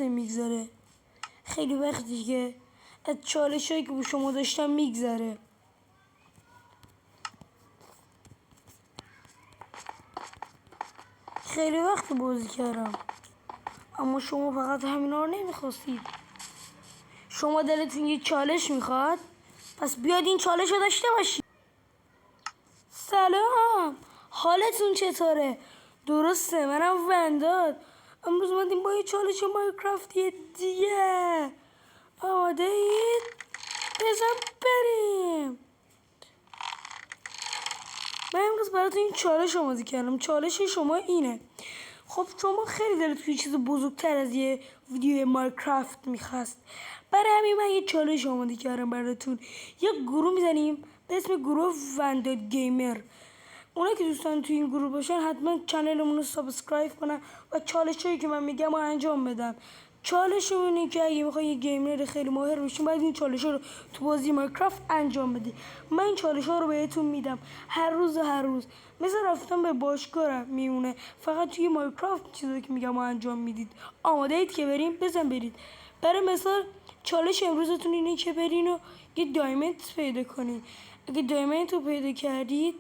میگذره. خیلی وقتی که از چالشایی که با شما داشتم میگذره. خیلی وقت بازی کردم اما شما فقط همینا رو نمیخواستید. شما دلتون یه چالش میخواد، پس بیاید این چالش رو داشته باشید. سلام، حالتون چطوره؟ درسته، منم ونداد. امروز اومدیم با یه چالش مایکرافتی دیگه. آماده اید؟ بزن بریم. من امروز براتون این چالش آماده کردم. چالش شما اینه. خب شما خیلی دلتون یه چیز بزرگتر از یه ویدیو مایکرافت میخواست، برای همین من یه چالش آماده کردم براتون. یه گروه میزنیم به اسم گروه ونداد گیمر. اونا که دوستان توی این گروه باشن حتما چنلمون رو سابسکرایب کنن و چالش هایی که من میگم رو انجام بدن. چالش اینه که اگه میخوای یه گیمر خیلی ماهر بشین باید این چالش ها رو تو بازی مایکرافت انجام بدی. من این چالش ها رو بهتون میدم هر روز مثل رفتن به باشگاه میمونه، فقط توی مایکرافت چیزایی که میگم رو انجام میدید. آماده اید که بریم؟ بزن برید. برای مثال چالش امروزتون اینه که برین و یه دایمند پیدا کنید. اگه دایمند رو پیدا کردید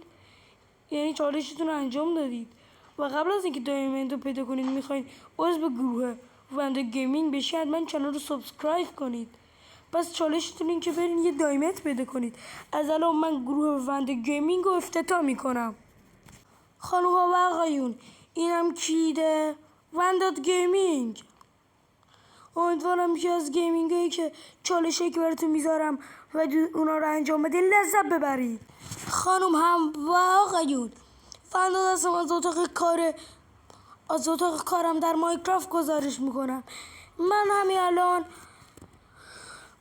یعنی چالشتون رو انجام دادید. و قبل از اینکه دایمند رو پیدا کنید میخواین عضو گروه ونداد گیمینگ بشید، حتما چنل رو سابسکرایب کنید. پس چالشتون این که برین یه دایمند پیدا کنید. از الان من گروه ونداد گیمینگ رو افتتاح میکنم. خانم ها و آقایون، اینم کلیده ونداد گیمینگ. امیدوارم که از گیمینگ هایی که چالش هایی که براتون میذارم و اونا رو انجام بدین لذت ببرید. خانم هم و آقایون، ونداد هستم از اتاق کارم در مایکرافت گزارش میکنم. من همین الان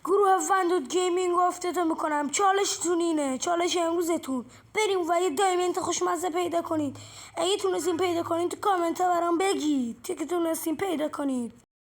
گروه ونداد گیمینگ رو افتتاح میکنم. چالشتون اینه، چالش امروزتون بریم و یه دایمند خوشمزه پیدا کنید. اگه تونستین پیدا کنید تو کامنت ها برام بگید که تونستین پیدا کنید.